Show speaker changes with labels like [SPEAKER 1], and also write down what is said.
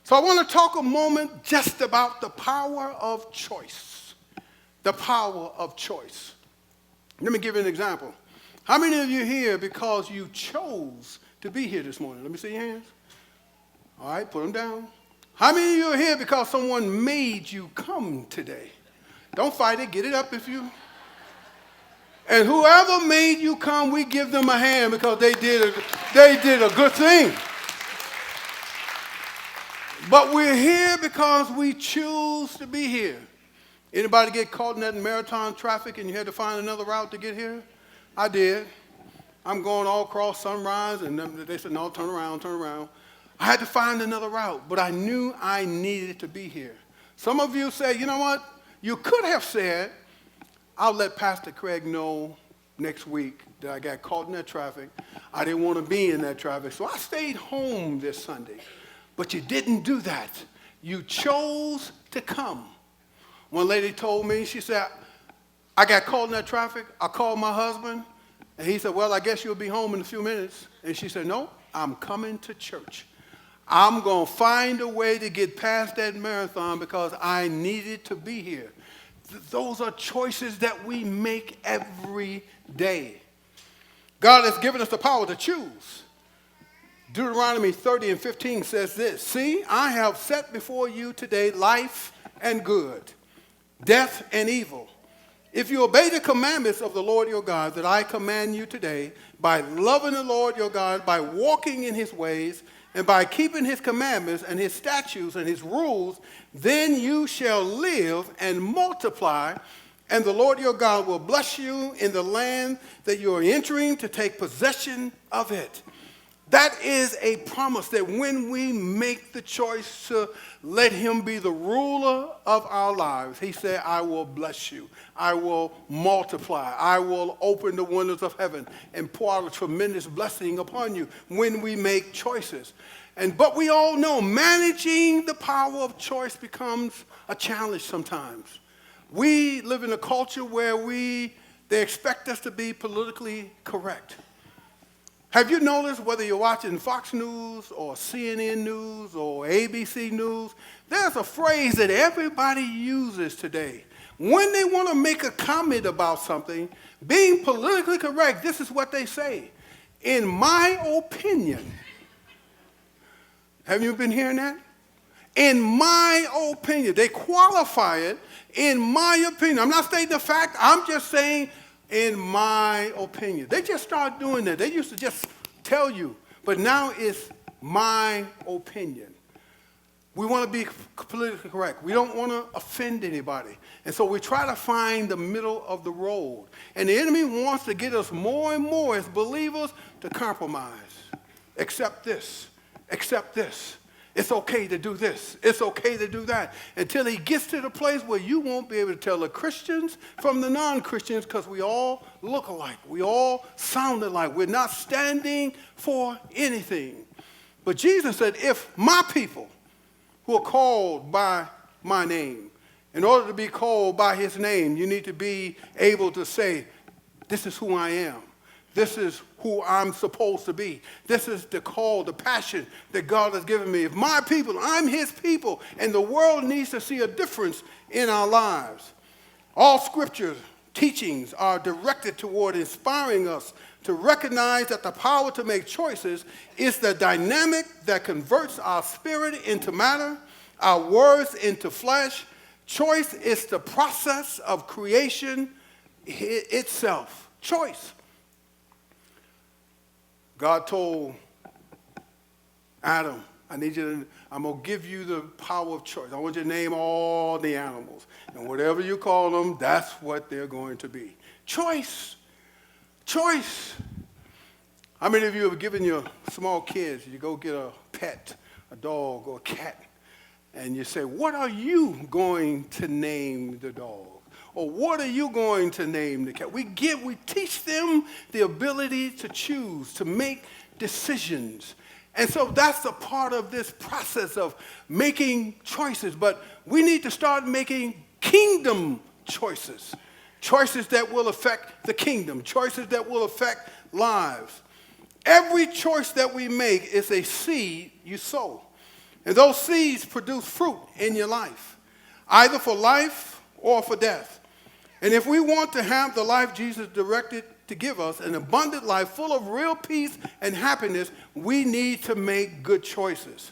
[SPEAKER 1] So I want to talk a moment just about the power of choice. The power of choice. Let me give you an example. How many of you are here because you chose to be here this morning? Let me see your hands. All right, put them down. How many of you are here because someone made you come today? Don't fight it. Get it up if you... And whoever made you come, we give them a hand because they did a good thing. But we're here because we choose to be here. Anybody get caught in that marathon traffic and you had to find another route to get here? I did. I'm going all across Sunrise, and they said, no, turn around, turn around. I had to find another route, but I knew I needed to be here. Some of you say, you know what? You could have said, I'll let Pastor Craig know next week that I got caught in that traffic. I didn't want to be in that traffic, so I stayed home this Sunday. But you didn't do that. You chose to come. One lady told me, she said, I got caught in that traffic. I called my husband, and he said, well, I guess you'll be home in a few minutes. And she said, no, I'm coming to church. I'm going to find a way to get past that marathon because I needed to be here. Those are choices that we make every day. God has given us the power to choose. Deuteronomy 30:15 says this, see, I have set before you today life and good, death and evil. If you obey the commandments of the Lord your God that I command you today, by loving the Lord your God, by walking in his ways, and by keeping his commandments and his statutes and his rules, then you shall live and multiply, and the Lord your God will bless you in the land that you are entering to take possession of it. That is a promise that when we make the choice to let him be the ruler of our lives, he said, I will bless you. I will multiply. I will open the windows of heaven and pour out a tremendous blessing upon you when we make choices. But we all know managing the power of choice becomes a challenge sometimes. We live in a culture where they expect us to be politically correct. Have you noticed whether you're watching Fox News or CNN News or ABC News, there's a phrase that everybody uses today. When they want to make a comment about something, being politically correct, this is what they say. In my opinion. Have you been hearing that? In my opinion. They qualify it, in my opinion. I'm not stating the fact, I'm just saying, in my opinion. They just started doing that. They used to just tell you, but now it's my opinion. We want to be politically correct. We don't want to offend anybody. And so we try to find the middle of the road. And the enemy wants to get us more and more as believers to compromise. Accept this. Accept this. It's okay to do this. It's okay to do that. Until he gets to the place where you won't be able to tell the Christians from the non-Christians because we all look alike. We all sound alike. We're not standing for anything. But Jesus said, if my people who are called by my name, in order to be called by his name, you need to be able to say, this is who I am. This is who I'm supposed to be. This is the call, the passion that God has given me. If my people, I'm his people, and the world needs to see a difference in our lives. All scripture teachings are directed toward inspiring us to recognize that the power to make choices is the dynamic that converts our spirit into matter, our words into flesh. Choice is the process of creation itself. Choice. God told Adam, I'm going to give you the power of choice. I want you to name all the animals. And whatever you call them, that's what they're going to be. Choice. Choice. How many of you have given your small kids, you go get a pet, a dog or a cat, and you say, what are you going to name the dog? Or what are you going to name the cat? We teach them the ability to choose, to make decisions. And so that's a part of this process of making choices. But we need to start making kingdom choices. Choices that will affect the kingdom. Choices that will affect lives. Every choice that we make is a seed you sow. And those seeds produce fruit in your life, either for life or for death. And if we want to have the life Jesus directed to give us, an abundant life full of real peace and happiness, we need to make good choices.